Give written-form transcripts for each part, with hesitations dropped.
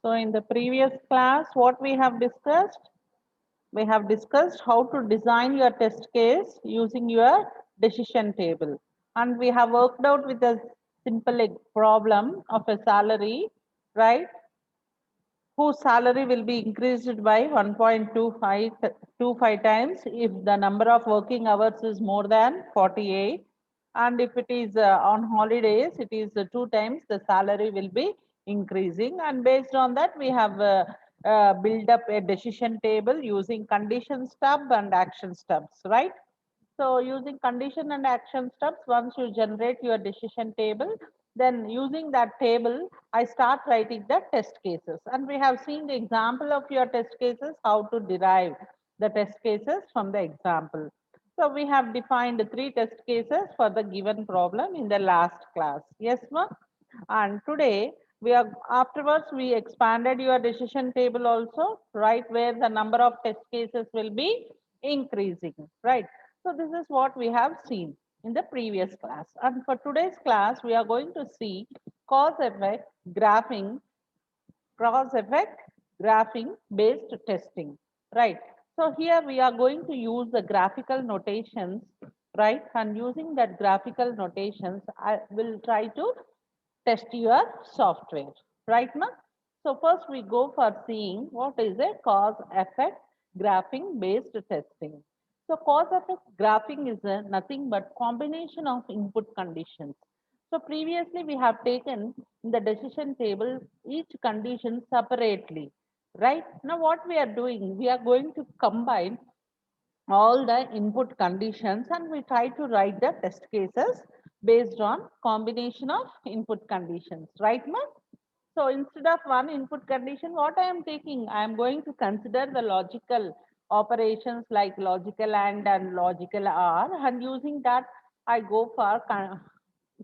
So in the previous class, what we have discussed? We have discussed how to design your test case using your decision table. And we have worked out with a simple problem of a salary, right? Whose salary will be increased by 1.25 times if the number of working hours is more than 48. And if it is on holidays, it is 2 times the salary will be increasing. And based on that, we have built up a decision table using condition stub and action stubs, right? So using condition and action steps, once you generate your decision table, then using that table, I start writing the test cases. And we have seen the example of your test cases, how to derive the test cases from the example. So we have defined 3 test cases for the given problem in the last class. Yes, ma'am? And today we are afterwards we expanded your decision table also, right, where the number of test cases will be increasing, right? So this is what we have seen in the previous class. And for today's class, we are going to see cause effect graphing, cause effect graphing based testing, right? So here we are going to use the graphical notations, right? And using that graphical notations, I will try to test your software, right now? So first we go for seeing what is a cause effect graphing based testing. So cause effect graphing is nothing but combination of input conditions. So previously we have taken in the decision table each condition separately, right? Now what we are doing, we are going to combine all the input conditions and we try to write the test cases based on combination of input conditions, right, ma'am? So instead of one input condition, what I am taking, I am going to consider the logical operations like logical and logical or, and using that I go for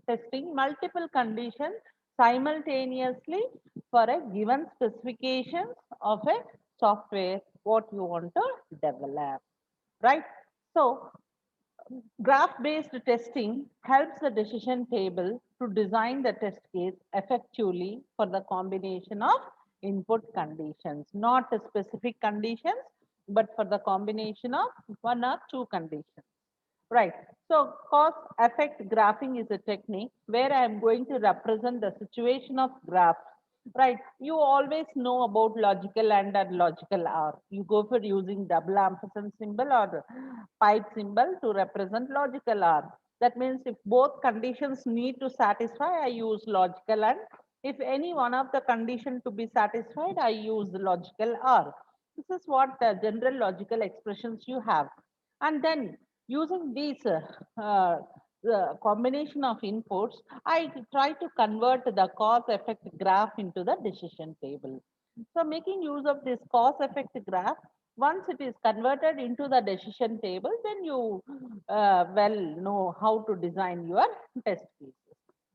testing multiple conditions simultaneously for a given specifications of a software what you want to develop, right? So graph-based testing helps the decision table to design the test case effectively for the combination of input conditions, not the specific conditions, but for the combination of one or two conditions. Right. So cause effect graphing is a technique where I am going to represent the situation of graph. Right. You always know about logical and logical or. You go for using double ampersand symbol or pipe symbol to represent logical or. That means if both conditions need to satisfy, I use logical and. If any one of the condition to be satisfied, I use logical or. This is what the general logical expressions you have. And then using these the combination of inputs, I try to convert the cause effect graph into the decision table. So making use of this cause effect graph, once it is converted into the decision table, then you well know how to design your test cases.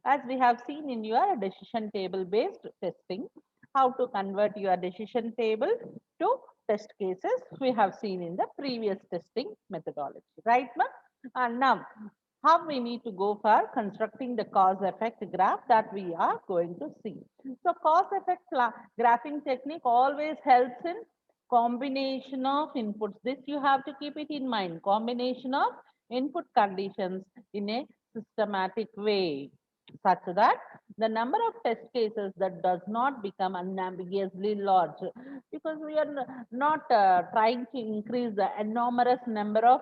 As we have seen in your decision table based testing, how to convert your decision table to test cases we have seen in the previous testing methodology, right, ma'am? And now, how we need to go for constructing the cause effect graph that we are going to see. So cause effect graphing technique always helps in combination of inputs. This you have to keep it in mind, combination of input conditions in a systematic way such that the number of test cases that does not become unambiguously large, because we are not trying to increase the enormous number of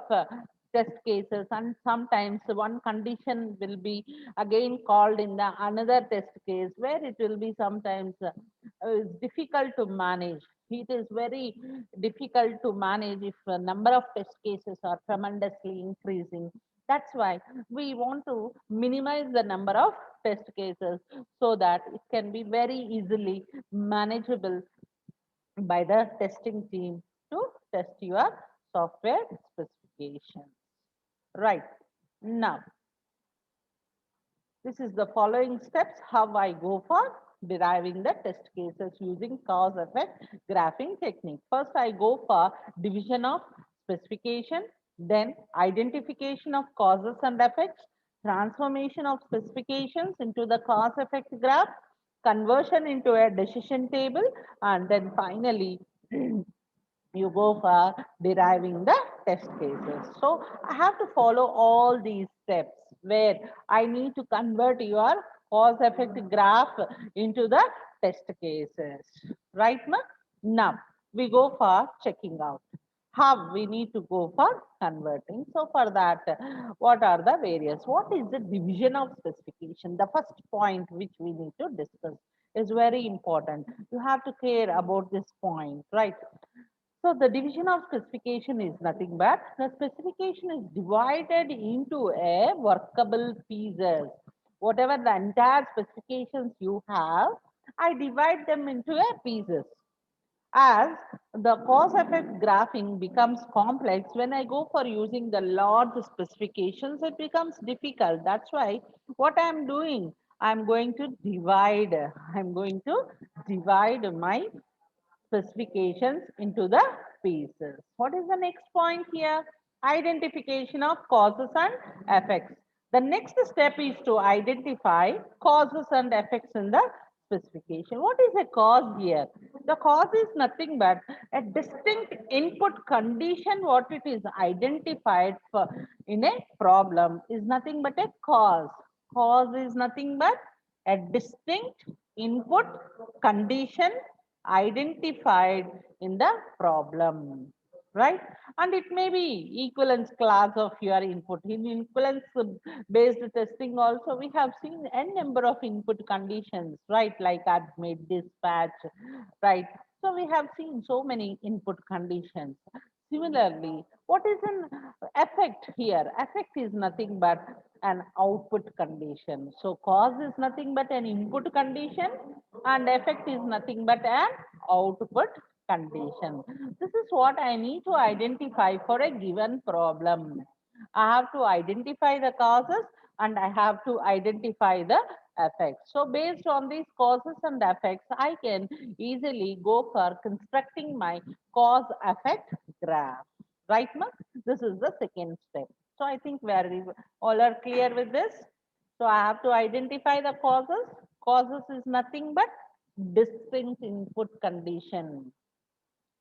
test cases, and sometimes one condition will be again called in the another test case where it will be sometimes difficult to manage. It is very difficult to manage if the number of test cases are tremendously increasing. That's why we want to minimize the number of test cases so that it can be very easily manageable by the testing team to test your software specifications. Right. Now, this is the following steps how I go for deriving the test cases using cause effect graphing technique. First, I go for division of specification, then identification of causes and effects, transformation of specifications into the cause effect graph, conversion into a decision table, and then finally you go for deriving the test cases. So I have to follow all these steps where I need to convert your cause effect graph into the test cases. Right, ma? Now we go for checking out how we need to go for converting. So for that, what are the various? What is the division of specification? The first point which we need to discuss is very important. You have to care about this point, right? So the division of specification is nothing but the specification is divided into a workable pieces. Whatever the entire specifications you have, I divide them into a pieces. As the cause effect graphing becomes complex, when I go for using the large specifications, it becomes difficult. That's why what I'm doing, I'm going to divide. I'm going to divide my specifications into the pieces. What is the next point here? Identification of causes and effects. The next step is to identify causes and effects in the specification. What is a cause here? The cause is nothing but a distinct input condition. What it is identified for in a problem is nothing but a cause. Cause is nothing but a distinct input condition identified in the problem, right? And it may be equivalence class of your input. In equivalence based testing also, we have seen n number of input conditions, right? Like admit, dispatch, right? So we have seen so many input conditions. Similarly, what is an effect here? Effect is nothing but an output condition. So cause is nothing but an input condition and effect is nothing but an output condition. This is what I need to identify for a given problem. I have to identify the causes and I have to identify the effects. So based on these causes and effects, I can easily go for constructing my cause effect graph. Right, ma? This is the second step. So I think we are all are clear with this. So I have to identify the causes. Causes is nothing but distinct input condition.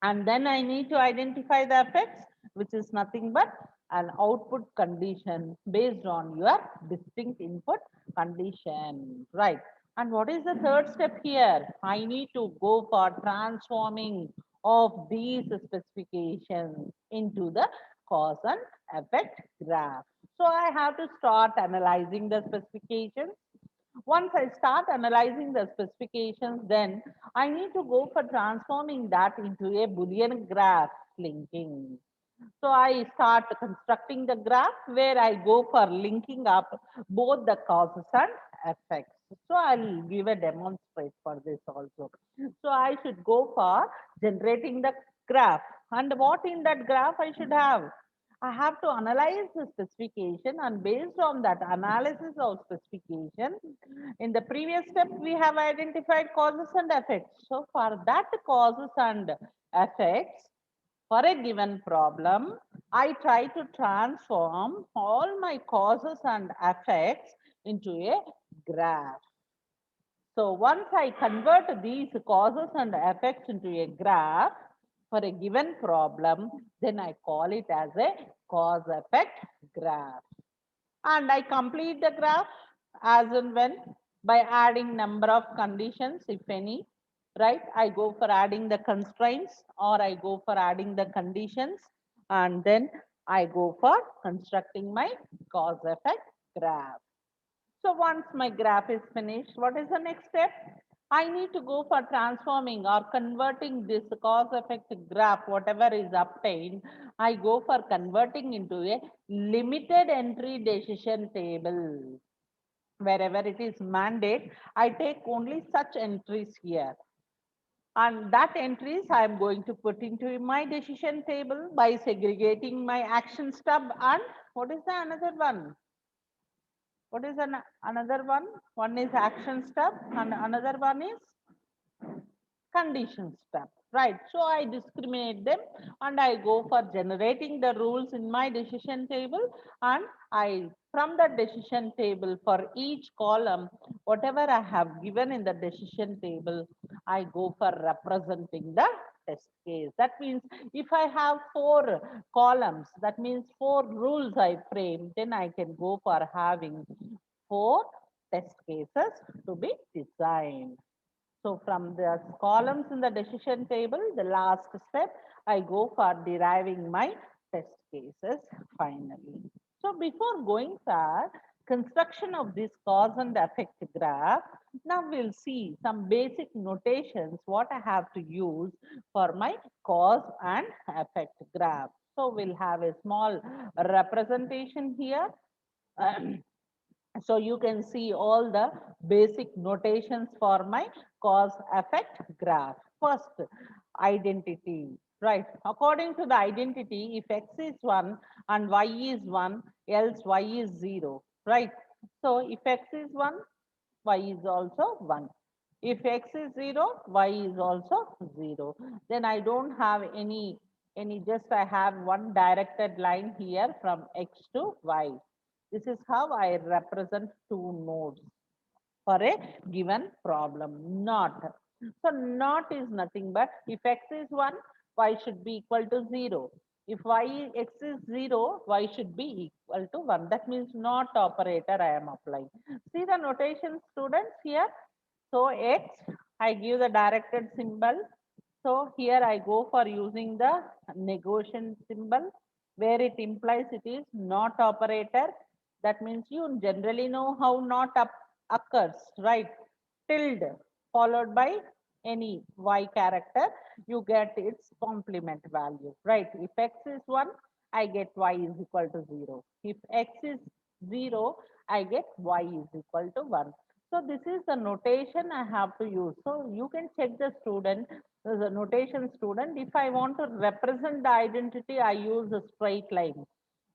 And then I need to identify the effects, which is nothing but an output condition based on your distinct input condition, right? And what is the third step here? I need to go for transforming of these specifications into the cause and effect graph. So I have to start analyzing the specifications. Once I start analyzing the specifications, then I need to go for transforming that into a Boolean graph linking. So I start constructing the graph where I go for linking up both the causes and effects. So I'll give a demonstrate for this also. So I should go for generating the graph. And what in that graph I should have? I have to analyze the specification, and based on that analysis of specification, in the previous step, we have identified causes and effects. So for that causes and effects, for a given problem, I try to transform all my causes and effects into a graph. So once I convert these causes and effects into a graph for a given problem, then I call it as a cause effect graph. And I complete the graph as and when by adding number of conditions, if any, right? I go for adding the constraints or I go for adding the conditions and then I go for constructing my cause effect graph. So once my graph is finished, what is the next step? I need to go for transforming or converting this cause effect graph, whatever is obtained, I go for converting into a limited entry decision table. Wherever it is mandate, I take only such entries here. And that entries I am going to put into my decision table by segregating my action stub and what is the another one? What is another one? One is action step and another one is condition step. right? So I discriminate them and I go for generating the rules in my decision table, and I, from the decision table for each column, whatever I have given in the decision table, I go for representing the test case. That means if I have 4 columns, that means 4 rules I frame, then I can go for having 4 test cases to be designed. So from the columns in the decision table, the last step, I go for deriving my test cases finally. So before going for construction of this cause and effect graph, now we'll see some basic notations what I have to use for my cause and effect graph. So we'll have a small representation here. So you can see all the basic notations for my cause effect graph. First, identity, right? According to the identity, if x is 1 and y is 1, else y is 0, right? So if x is 1, y is also 1. If x is 0, y is also 0. Then I don't have any just I have one directed line here from x to y. This is how I represent 2 nodes for a given problem. Not. So not is nothing but if x is 1, y should be equal to 0. If x is 0, y should be equal to 1. That means not operator I am applying. See the notation, students, here. So x, I give the directed symbol. So here I go for using the negation symbol where it implies it is not operator. That means you generally know how not occurs, right? Tilde followed by any y character, you get its complement value, right? If x is 1, I get y is equal to 0. If x is 0, I get y is equal to 1. So this is the notation I have to use. So you can check the student, the notation student. If I want to represent the identity, I use a straight line.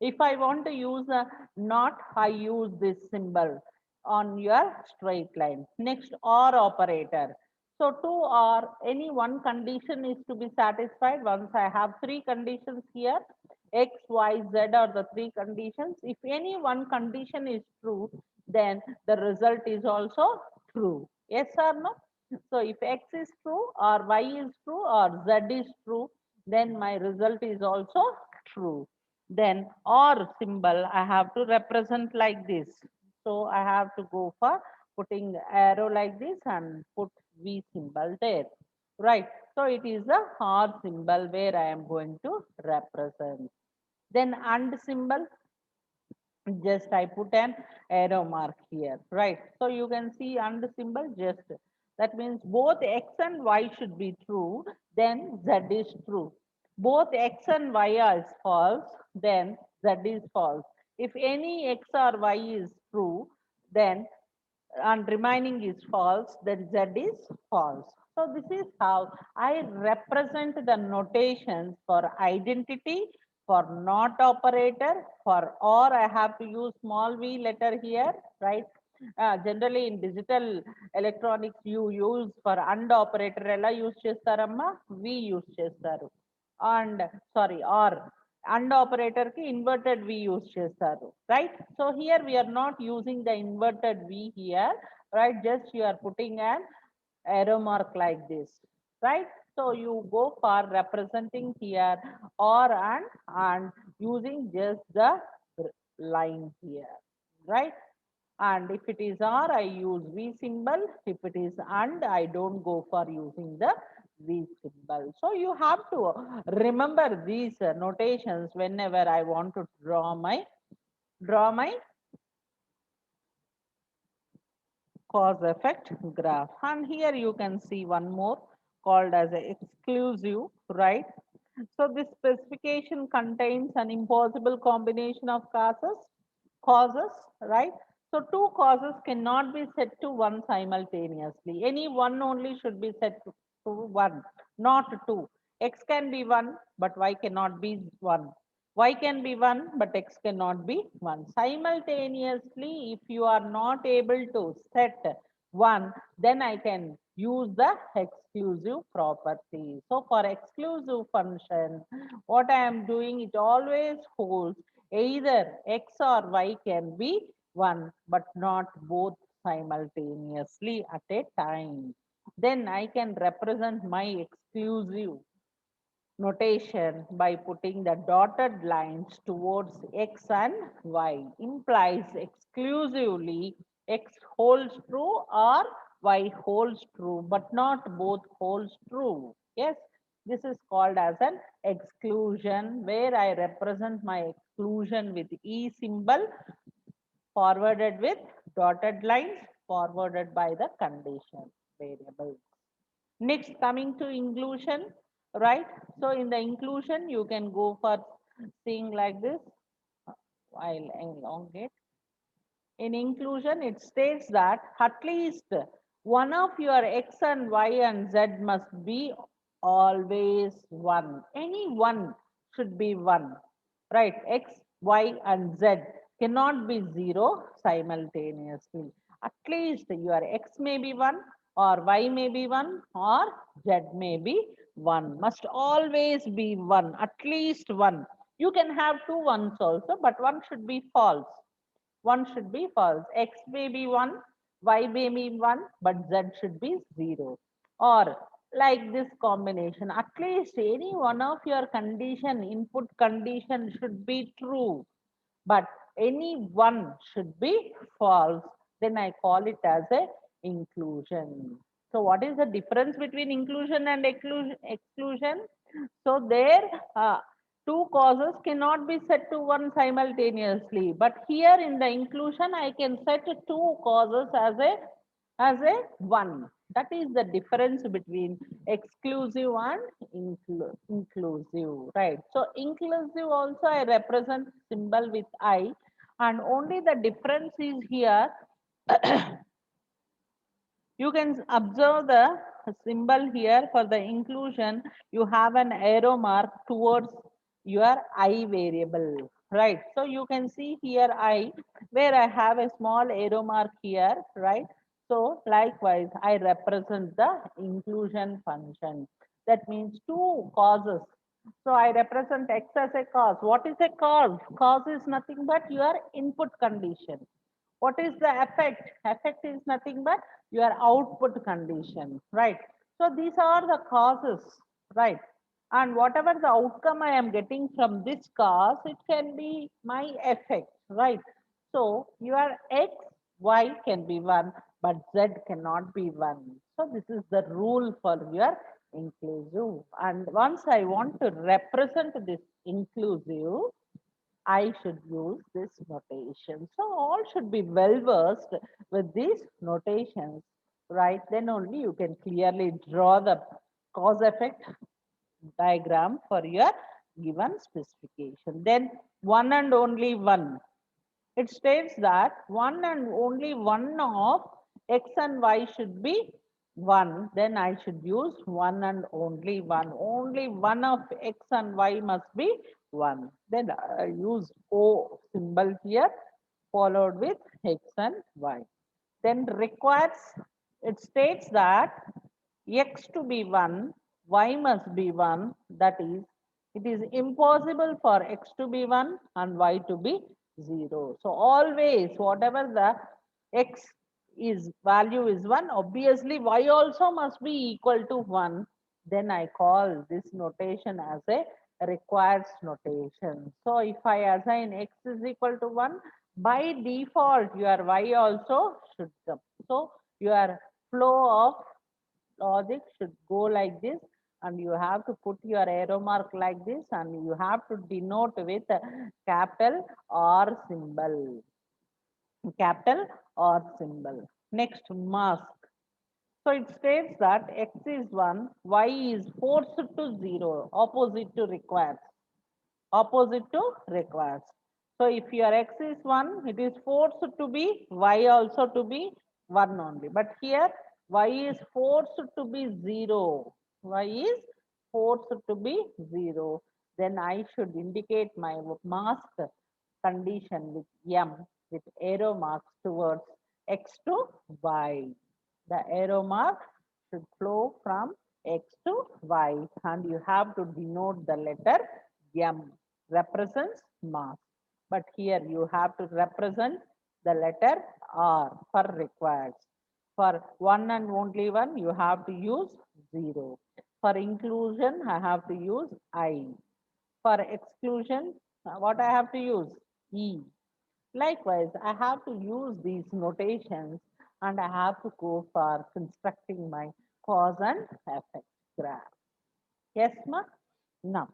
If I want to use a not, I use this symbol on your straight line. Next, or operator. So to or, any one condition is to be satisfied. Once I have 3 conditions here, x, y, z are the 3 conditions. If any one condition is true, then the result is also true. Yes or no? So if x is true or y is true or z is true, then my result is also true. Then or symbol I have to represent like this. So I have to go for putting arrow like this and put V symbol there. Right. So it is the or symbol where I am going to represent. Then and symbol, just I put an arrow mark here, right? So you can see and symbol, just that means both x and y should be true, then z is true. Both x and y is false, then z is false. If any x or y is true, then and remaining is false, then z is false. So this is how I represent the notations for identity, for not operator, for or I have to use small v letter here, right? Generally in digital electronics you use for and operator ela use chestaramma, v use chestaru. And sorry, or and operator ki inverted v use చేస్తారు, right? So here we are not using the inverted v here, right? Just you are putting an arrow mark like this, right? So you go for representing here or and using just the line here, right? And if it is or, I use V symbol. If it is and, I don't go for using the V symbol. So you have to remember these notations whenever I want to draw my cause effect graph. And here you can see one more called as a exclusive, right? So this specification contains an impossible combination of causes, right? So 2 causes cannot be set to 1 simultaneously. Any one only should be set to 1, not 2. X can be 1, but Y cannot be 1. Y can be 1, but X cannot be 1. Simultaneously, if you are not able to set 1, then I can use the exclusive property. So for exclusive function, what I am doing, it always holds either x or y can be 1, but not both simultaneously at a time. Then I can represent my exclusive notation by putting the dotted lines towards x and y. Implies exclusively x holds true or y holds true, but not both holds true. Yes, this is called as an exclusion, where I represent my exclusion with E symbol forwarded with dotted lines forwarded by the condition variables. Next, coming to inclusion, right? So in the inclusion, you can go for seeing like this. I'll elongate. In inclusion, it states that at least one of your x and y and z must be always one. Any one should be one, right? X, y, and z cannot be zero simultaneously. At least your x may be one, or y may be one, or z may be one. Must always be one, at least one. You can have two ones also, but one should be false. One should be false. X may be 1, Y may be 1, but Z should be 0. Or like this combination, at least any one of your condition, input condition should be true, but any one should be false. Then I call it as a inclusion. So what is the difference between inclusion and exclusion? So there, two causes cannot be set to one simultaneously. But here in the inclusion, I can set two causes as a one. That is the difference between exclusive and inclusive, right? So inclusive also I represent symbol with I, and only the difference is here. You can observe the symbol here for the inclusion. You have an arrow mark towards your I variable, right? So you can see here I, where I have a small arrow mark here, right? So likewise, I represent the inclusion function. That means two causes. So I represent X as a cause. What is a cause? Cause is nothing but your input condition. What is the effect? Effect is nothing but your output condition, right? So these are the causes, right? And whatever the outcome I am getting from this cause, it can be my effect, right? So your x, y can be one, but z cannot be one. So this is the rule for your inclusive. And once I want to represent this inclusive, I should use this notation. So all should be well versed with these notations, right? Then only you can clearly draw the cause effect diagram for your given specification. Then one and only one. It states that one and only one of x and y should be one. Then I should use one and only one. Only one of x and y must be one. Then I use O symbol here followed with x and y. Then requires, it states that x to be 1, y must be 1. That is, it is impossible for x to be 1 and y to be 0. So always, whatever the x is value is 1, obviously y also must be equal to 1. Then I call this notation as a requires notation. So if I assign x is equal to 1, by default your y also should come. So your flow of logic should go like this, and you have to put your arrow mark like this, and you have to denote with a capital R symbol. Capital R symbol. Next, mask. So it states that x is 1, y is forced to 0, opposite to requires. Opposite to requires. So if your x is 1, it is forced to be y also to be 1 only. But here y is forced to be 0. Y is forced to be 0. Then I should indicate my mask condition with M with arrow marks towards x to y. The arrow mark should flow from X to Y, and you have to denote the letter M, represents mass. But here you have to represent the letter R for required. For one and only one, you have to use 0. For inclusion, I have to use I. For exclusion, what I have to use? E. Likewise, I have to use these notations and I have to go for constructing my cause and effect graph. Yes, ma? Now,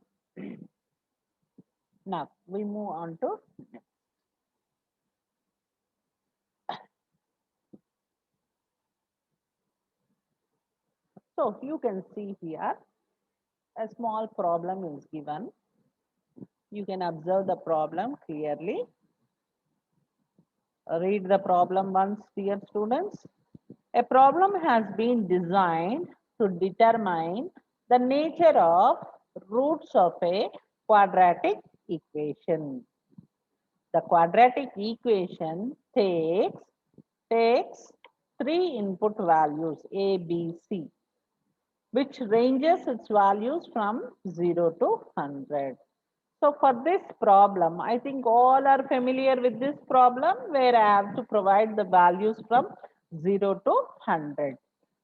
now we move on to so you can see here a small problem is given. You can observe the problem clearly. Read the problem once, dear students. A problem has been designed to determine the nature of roots of a quadratic equation. The quadratic equation takes three input values A, B, C, which ranges its values from 0 to 100. So for this problem, I think all are familiar with this problem where I have to provide the values from 0 to 100.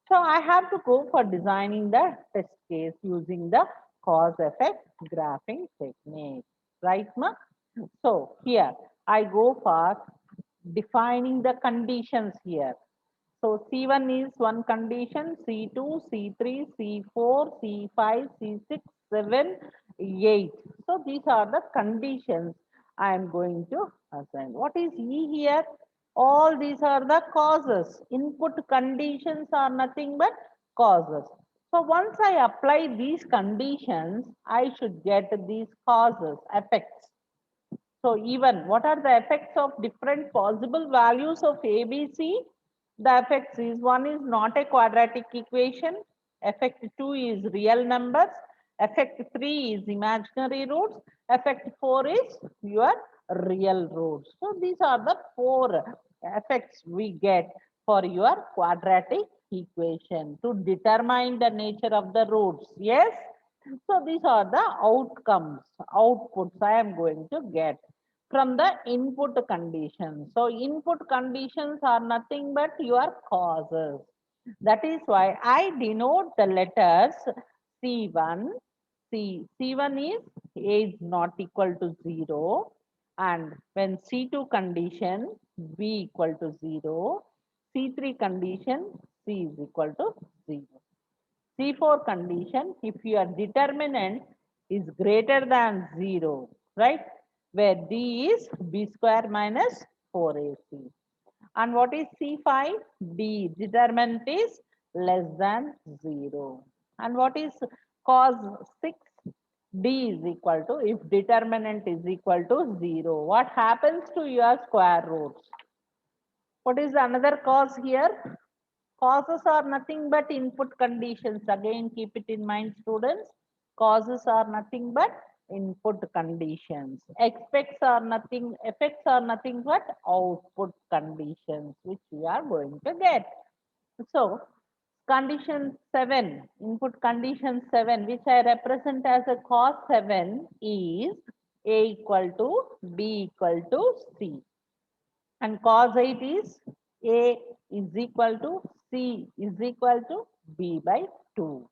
So I have to go for designing the test case using the cause effect graphing technique, right, ma? So here I go for defining the conditions here. So C1 is one condition, C2, C3, C4, C5, C6, 7, 8. So these are the conditions I am going to assign. What is E here? All these are the causes. Input conditions are nothing but causes. So once I apply these conditions, I should get these causes, effects. So even what are the effects of different possible values of ABC? The effects is one is not a quadratic equation. Effect 2 is real numbers. Effect 3 is imaginary roots. Effect 4 is your real roots. So these are the four effects we get for your quadratic equation to determine the nature of the roots. Yes. So these are the outcomes, outputs I am going to get from the input conditions. So input conditions are nothing but your causes. That is why I denote the letters C1. C1 is A is not equal to 0. And when C2 condition, B equal to 0. C3 condition, C is equal to 0. C4 condition, if your determinant is greater than 0, right? Where D is B square minus 4AC. And what is C5? D, determinant is less than 0. And what is cos 6? D is equal to, if determinant is equal to 0. What happens to your square roots? What is another cause here? Causes are nothing but input conditions. Again, keep it in mind, students. Causes are nothing but input conditions. Effects are nothing but output conditions, which we are going to get. So, condition 7, input condition 7, which I represent as a cos 7 is A equal to B equal to C. And cos 8 is A is equal to C is equal to B by 2.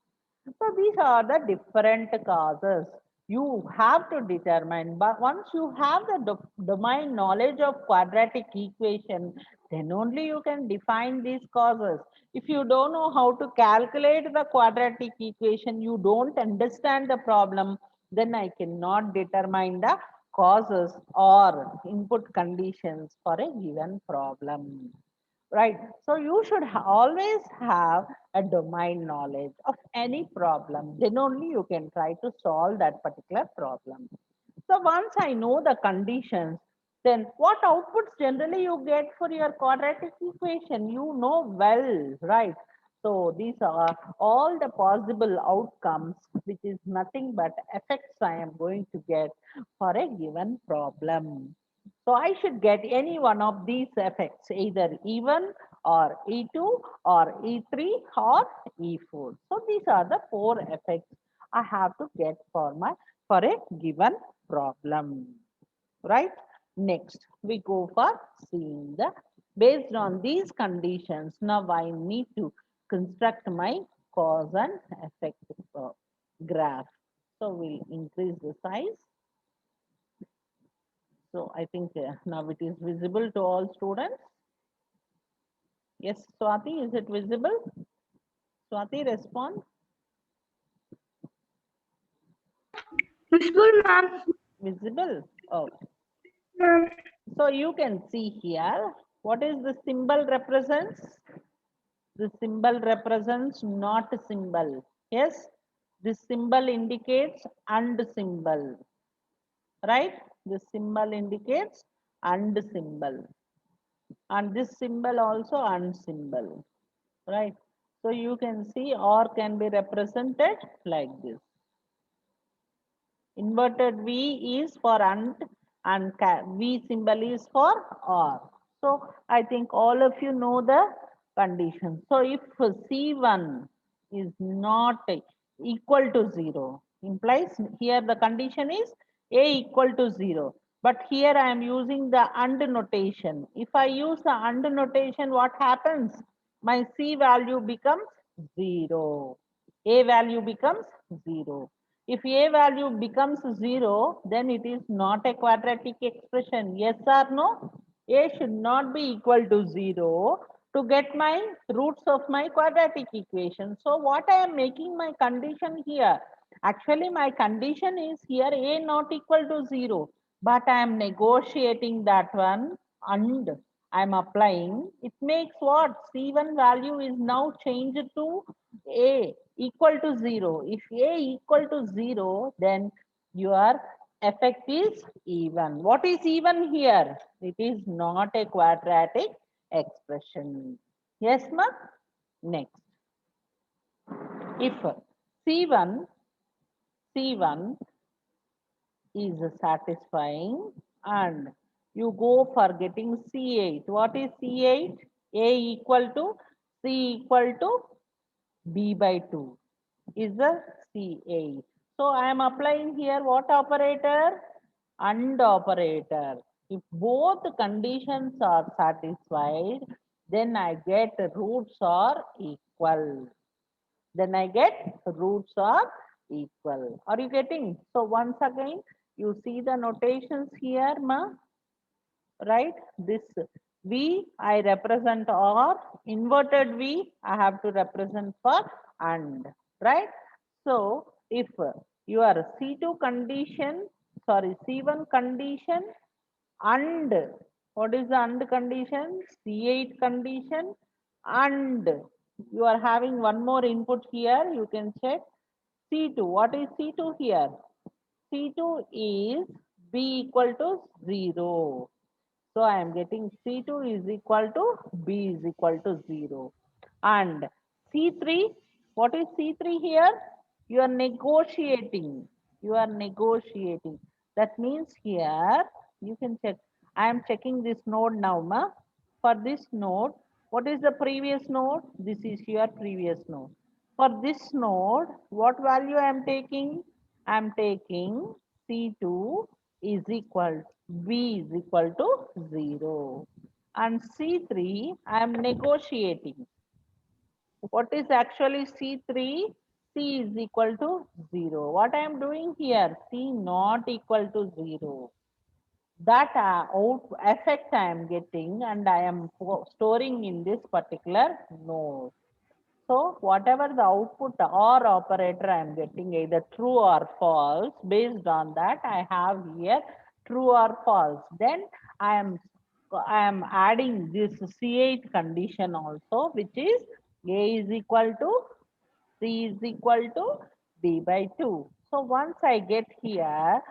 So these are the different causes you have to determine. But once you have the domain knowledge of quadratic equation, then only you can define these causes. If you don't know how to calculate the quadratic equation, you don't understand the problem, then I cannot determine the causes or input conditions for a given problem. Right. So you should always have a domain knowledge of any problem. Then only you can try to solve that particular problem. So once I know the conditions, then what outputs generally you get for your quadratic equation? You know well, right? So these are all the possible outcomes, which is nothing but effects I am going to get for a given problem. So I should get any one of these effects, either even or E2 or E3 or E4. So these are the 4 effects I have to get for a given problem, right? Next, we go for seeing the, based on these conditions, now I need to construct my cause and effect graph. So we'll increase the size. So I think now it is visible to all students. Yes, Swati, is it visible? Swati, respond. Visible, ma'am. Visible. Oh, Ma'am. so you can see here, what is the symbol represents? The symbol represents not symbol. Yes, this symbol indicates and symbol, right? This symbol indicates and symbol, and this symbol also and symbol, right? So you can see or can be represented like this. Inverted V is for and V symbol is for or. So I think all of you know the condition. So if C1 is not equal to 0, implies here the condition is A equal to 0. But here I am using the AND notation. If I use the AND notation, what happens? My C value becomes 0. A value becomes 0. If A value becomes 0, then it is not a quadratic expression. Yes or no? A should not be equal to 0 to get my roots of my quadratic equation. So what I am making my condition here? Actually, my condition is here A not equal to 0. But I am negotiating that one and I am applying. It makes what? C1 value is now changed to A equal to 0. If A equal to 0, then your effect is even. What is even here? It is not a quadratic expression. Yes, ma? Next. If C1 is satisfying and you go for getting C8. What is C8? A equal to C equal to B by 2 is the C8. So I am applying here what operator? AND operator. If both conditions are satisfied, then I get roots are equal. Then I get roots are equal. Are you getting? So once again, you see the notations here, ma? Right? This V I represent or inverted V I have to represent for and, right? So if your C2 condition, sorry, C1 condition and what is the and condition? C8 condition and you are having one more input here, you can check C2. What is C2 here? C2 is B equal to 0. So I am getting C2 is equal to B is equal to 0. And C3, what is C3 here? You are negotiating. You are negotiating. That means here, you can check. I am checking this node now, ma. For this node, what is the previous node? This is your previous node. For this node, what value I am taking? I am taking C2 is equal, B is equal to 0. And C3, I am negotiating. What is actually C3? C is equal to 0. What I am doing here? C not equal to 0. That out effect I am getting and I am storing in this particular node. So whatever the output or operator I am getting either true or false, based on that I have here true or false. Then I am adding this C8 condition also, which is A is equal to C is equal to B by 2. So once I get here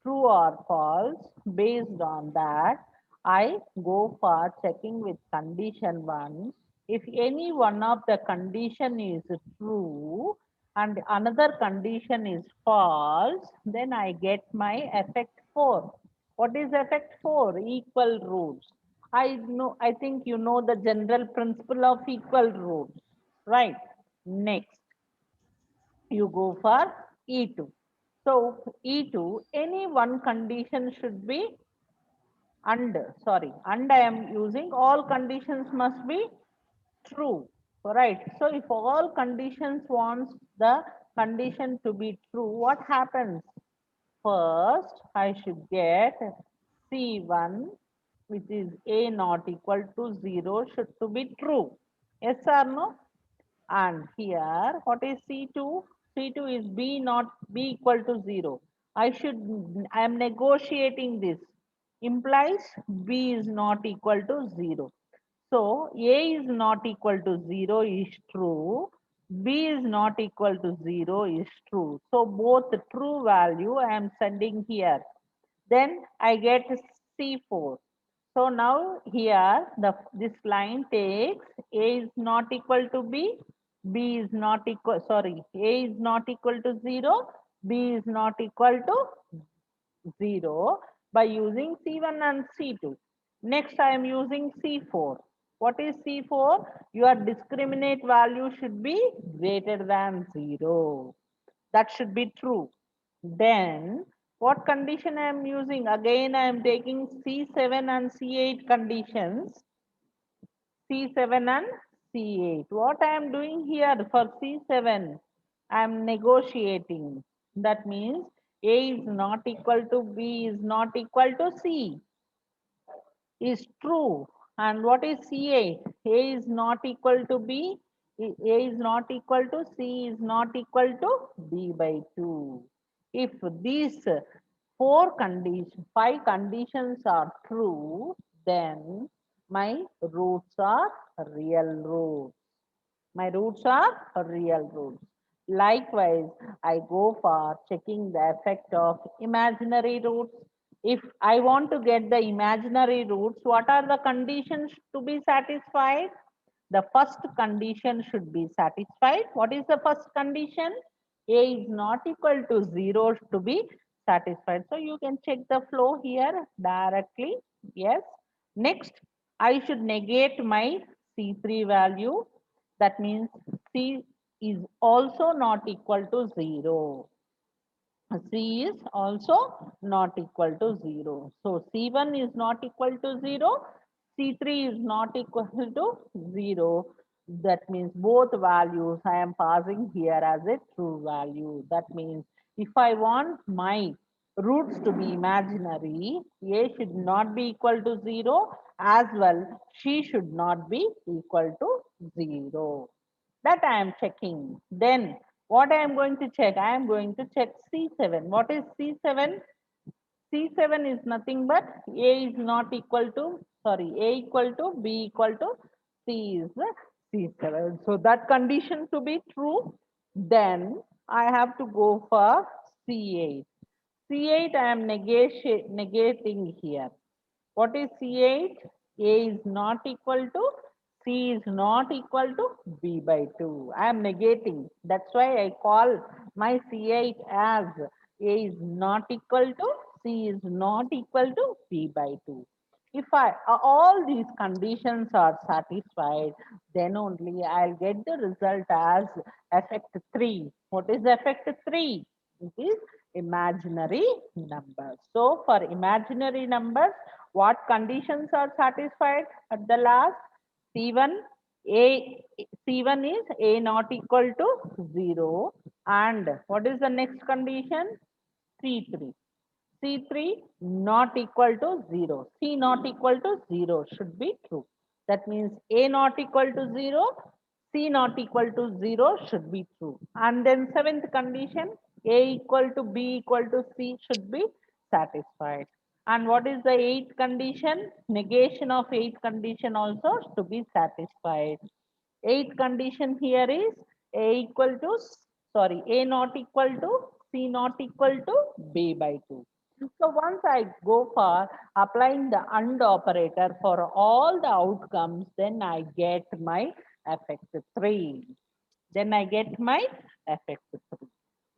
true or false, based on that, I go for checking with condition 1. If any one of the condition is true and another condition is false, then I get my effect 4. What is effect 4? Equal roots. I think you know the general principle of equal roots, right? Next, you go for E2. So E2, any one condition should be and I am using all conditions must be true, right? So if all conditions wants the condition to be true, what happens? First, I should get C1, which is A not equal to 0, should to be true. Yes or no? And here, what is C2? C2 is B not B equal to 0. I am negotiating this. Implies B is not equal to 0. So A is not equal to 0 is true. B is not equal to 0 is true. So both true value I am sending here. Then I get C4. So now here this line takes A is not equal to B, B is not equal, sorry, A is not equal to 0, B is not equal to 0 by using C1 and C2. Next, I am using C4. What is C4? Your discriminate value should be greater than 0. That should be true. Then, what condition I am using? Again, I am taking C7 and C8 conditions. C7 and C8. What I am doing here for C7? I am negotiating. That means A is not equal to B is not equal to C is true. And what is C8? A is not equal to B. A is not equal to C is not equal to B by 2. If these five conditions are true, then my roots are real roots. My roots are real roots. Likewise, I go for checking the effect of imaginary roots. If I want to get the imaginary roots, what are the conditions to be satisfied? The first condition should be satisfied. What is the first condition? A is not equal to 0 to be satisfied. So you can check the flow here directly. Yes. Next, I should negate my C3 value. That means C is also not equal to 0. C is also not equal to 0. So C1 is not equal to 0. C3 is not equal to 0. That means both values I am passing here as a true value. That means if I want my roots to be imaginary, A should not be equal to 0 as well. She should not be equal to 0. That I am checking. Then what I am going to check? I am going to check C7. What is C7? C7 is nothing but A is not equal to, sorry, A equal to B equal to C is the C7. So that condition to be true, then I have to go for C8. C8 I am negating here. What is C8? A is not equal to, C is not equal to B by 2. I am negating. That's why I call my C8 as A is not equal to, C is not equal to B by 2. If all these conditions are satisfied, then only I'll get the result as effect 3. What is effect 3? It is imaginary numbers. So for imaginary numbers, what conditions are satisfied at the last? C1, A, C1 is A not equal to 0. And what is the next condition? C3. C3 not equal to 0. C not equal to 0 should be true. That means A not equal to 0, C not equal to 0 should be true. And then seventh condition, A equal to B equal to C should be satisfied. And what is the eighth condition? Negation of eighth condition also to be satisfied. Eighth condition here is A equal to, sorry, A not equal to, C not equal to B by 2. So once I go for applying the AND operator for all the outcomes, then I get my effect 3. Then I get my effect 3.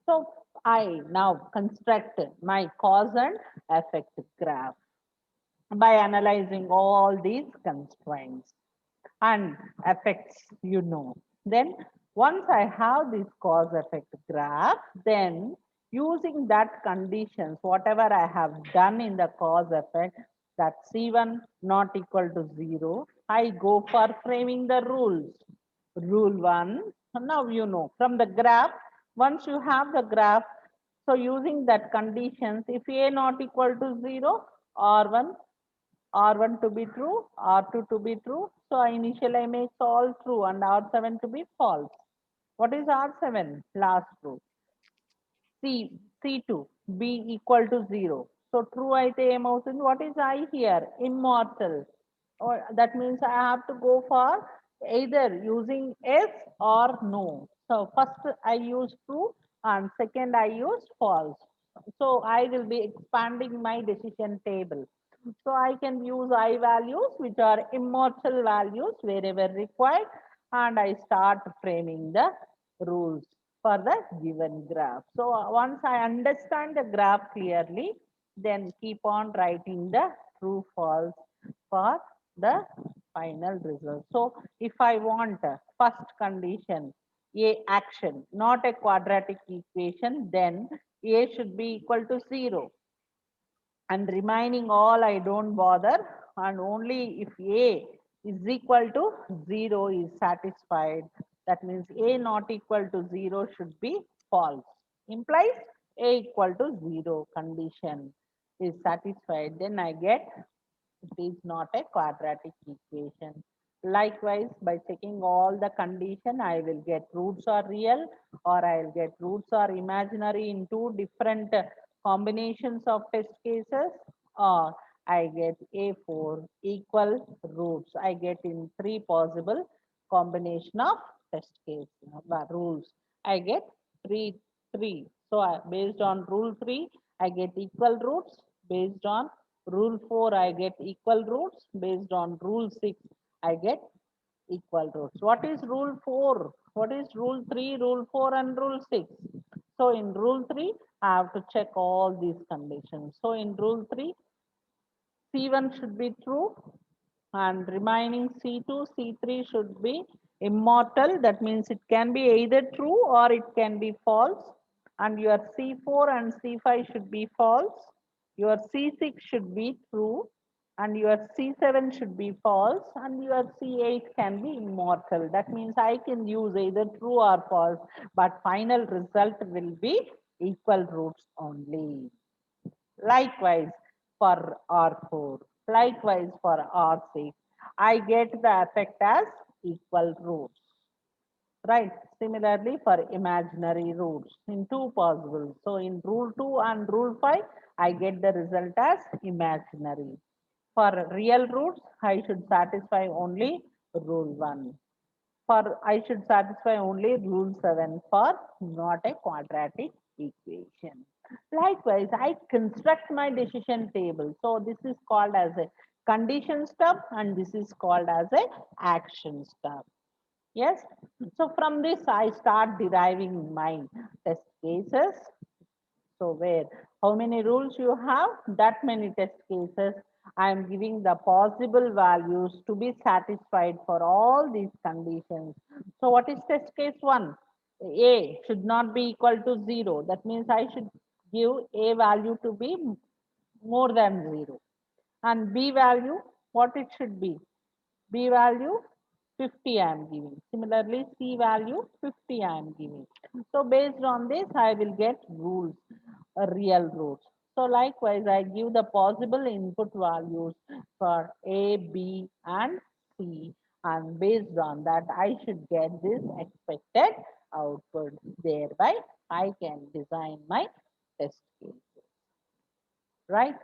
So I now construct my cause and effect graph. by analyzing all these constraints and effects, Then once I have this cause effect graph, then using that conditions, whatever I have done in the cause effect, that C1 not equal to 0, I go for framing the rules. Rule 1, now from the graph, once you have the graph, so using that conditions, if A not equal to 0, R1 R1 to be true, R2 to be true. So initially I make all true and R7 to be false. What is R7? Last true. C2, B equal to 0. So true అయితే ఏమవుతుంది? What is I here? Immortal. Or that means I have to go for either using yes or no. So first I use true and second I use false. So I will be expanding my decision table. So I can use I values which are immortal values wherever required, and I start framing the rules for the given graph. So once I understand the graph clearly, then keep on writing the true false for the final result. So if I want first condition, A action, not a quadratic equation, then A should be equal to 0. And remaining all I don't bother, and only if A is equal to 0 is satisfied, that means A not equal to 0 should be false. Implies A equal to 0 condition is satisfied, then I get it is not a quadratic equation. Likewise, by checking all the condition, I will get roots are real or I will get roots are imaginary in two different combinations of test cases, or I get A4 equal roots. I get in three possible combination of test case rules. I get three. So based on rule 3, I get equal roots. Based on rule 4, I get equal roots. Based on rule 6, I get equal roots. What is rule 4? What is rule 3, rule 4, and rule 6? So in rule 3, I have to check all these conditions. So in rule 3, C1 should be true and remaining C2, C3 should be immortal. That means it can be either true or it can be false. And your C4 and C5 should be false. Your C6 should be true and your C7 should be false and your C8 can be immortal. That means I can use either true or false, but final result will be equal roots only. Likewise for R4, likewise for R6, I get the effect as equal roots. Right. Similarly for imaginary roots in two possible. So in rule 2 and rule 5, I get the result as imaginary. For real roots, I should satisfy only rule 1. For I should satisfy only rule 7 for not a quadratic equation. Likewise, I construct my decision table. So this is called as a condition stub and this is called as a action stub. Yes. So from this, I start deriving my test cases. So where how many rules you have, that many test cases. I am giving the possible values to be satisfied for all these conditions. So what is test case 1? A should not be equal to 0. That means I should give A value to be more than 0. And B value, what it should be? B value 50 I am giving. Similarly, C value 50 I am giving. So based on this, I will get rules, real rules. So likewise, I give the possible input values for A, B, and C. And based on that, I should get this expected output. Thereby, I can design my test cases. Right?